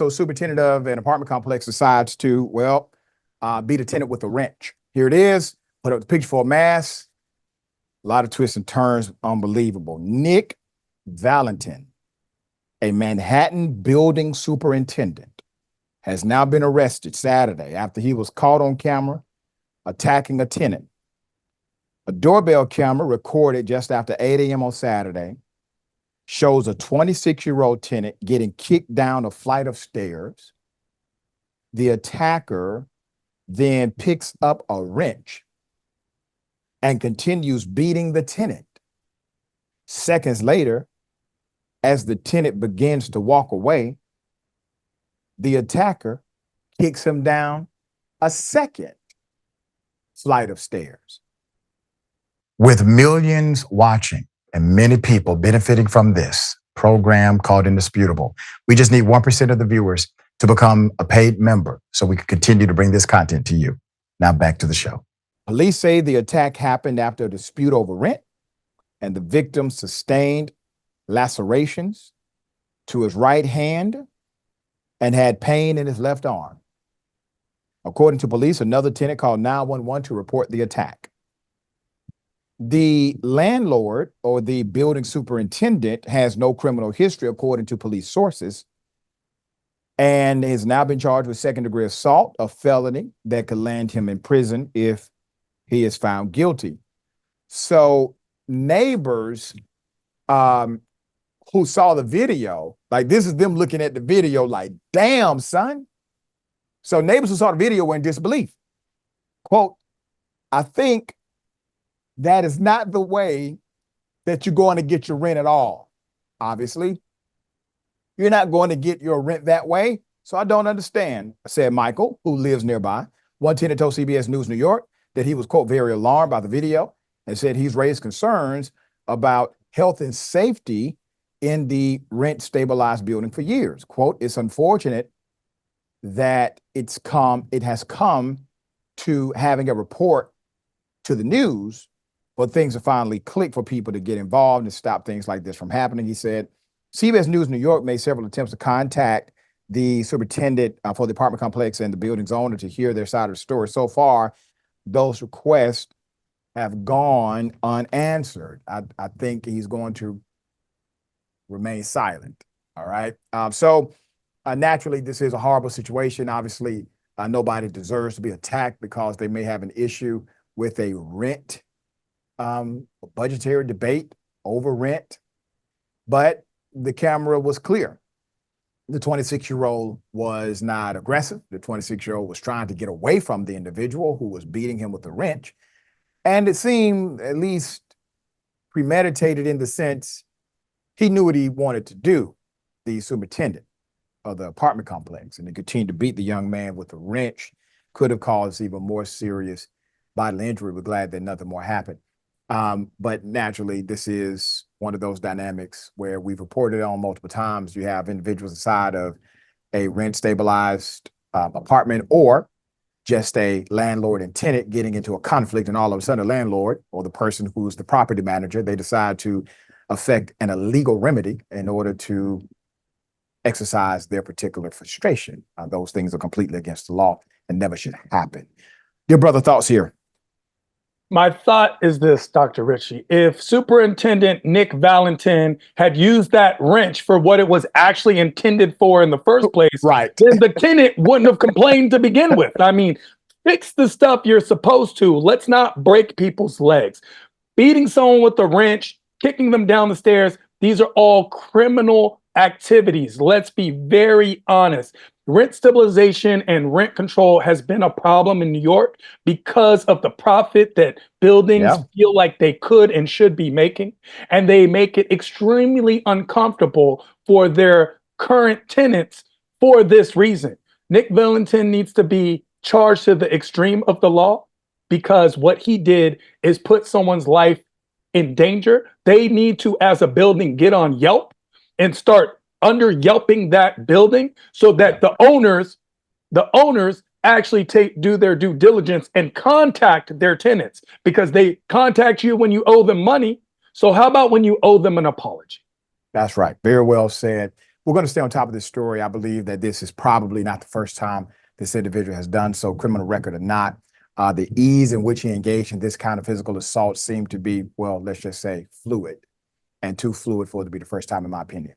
So superintendent of an apartment complex decides to, well, beat a tenant with a wrench. Here it is. Put up the picture for a mask. A lot of twists and turns. Unbelievable. Nick Valentin, a Manhattan building superintendent, has now been arrested Saturday after he was caught on camera attacking a tenant. A doorbell camera recorded just after 8 a.m. on Saturday shows a 26-year-old tenant getting kicked down a flight of stairs. The attacker then picks up a wrench and continues beating the tenant. Seconds later, as the tenant begins to walk away, the attacker kicks him down a second flight of stairs. With millions watching and many people benefiting from this program called Indisputable, we just need 1% of the viewers to become a paid member so we can continue to bring this content to you. Now back to the show. Police say the attack happened after a dispute over rent, and the victim sustained lacerations to his right hand and had pain in his left arm. According to police, another tenant called 911 to report the attack. The landlord, or the building superintendent, has no criminal history, according to police sources, and has now been charged with second-degree assault, a felony that could land him in prison if he is found guilty. So neighbors who saw the video, like, this is them looking at the video like, damn, son. So neighbors who saw the video were in disbelief. Quote, I think that is not the way that you're going to get your rent at all. Obviously, you're not going to get your rent that way. So I don't understand, said Michael, who lives nearby. One tenant told CBS News New York that he was, quote, very alarmed by the video and said he's raised concerns about health and safety in the rent stabilized building for years. Quote, it's unfortunate that it has come to having a report to the news, but things have finally clicked for people to get involved and stop things like this from happening. He said, CBS News New York made several attempts to contact the superintendent for the apartment complex and the building's owner to hear their side of the story. So far, those requests have gone unanswered. I think he's going to remain silent. All right. Naturally, this is a horrible situation. Obviously, nobody deserves to be attacked because they may have an issue with a rent, a budgetary debate over rent. But the camera was clear. The 26-year-old was not aggressive. The 26-year-old was trying to get away from the individual who was beating him with a wrench. And it seemed at least premeditated in the sense he knew what he wanted to do, the superintendent of the apartment complex, and he continued to beat the young man with a wrench. Could have caused even more serious bodily injury. We're glad that nothing more happened. But naturally, this is one of those dynamics where we've reported on multiple times. You have individuals inside of a rent stabilized apartment, or just a landlord and tenant getting into a conflict, and all of a sudden the landlord or the person who's the property manager, they decide to affect an illegal remedy in order to exercise their particular frustration. Those things are completely against the law and never should happen. Dear brother, thoughts here? My thought is this, Dr. Richey. If Superintendent Nick Valentin had used that wrench for what it was actually intended for in the first place, right, then the tenant wouldn't have complained to begin with. I mean, fix the stuff you're supposed to. Let's not break people's legs. Beating someone with a wrench, kicking them down the stairs, these are all criminal activities. Let's be very honest. Rent stabilization and rent control has been a problem in New York because of the profit that buildings feel like they could and should be making. And they make it extremely uncomfortable for their current tenants for this reason. Nick Valentin needs to be charged to the extreme of the law because what he did is put someone's life in danger. They need to, as a building, get on Yelp and start under Yelping that building so that the owners actually do their due diligence and contact their tenants, because they contact you when you owe them money. So how about when you owe them an apology? That's right. Very well said. we're going to stay on top of this story. I believe that this is probably not the first time this individual has done so, criminal record or not. The ease in which he engaged in this kind of physical assault seemed to be, well, let's just say fluid, and too fluid for it to be the first time, in my opinion.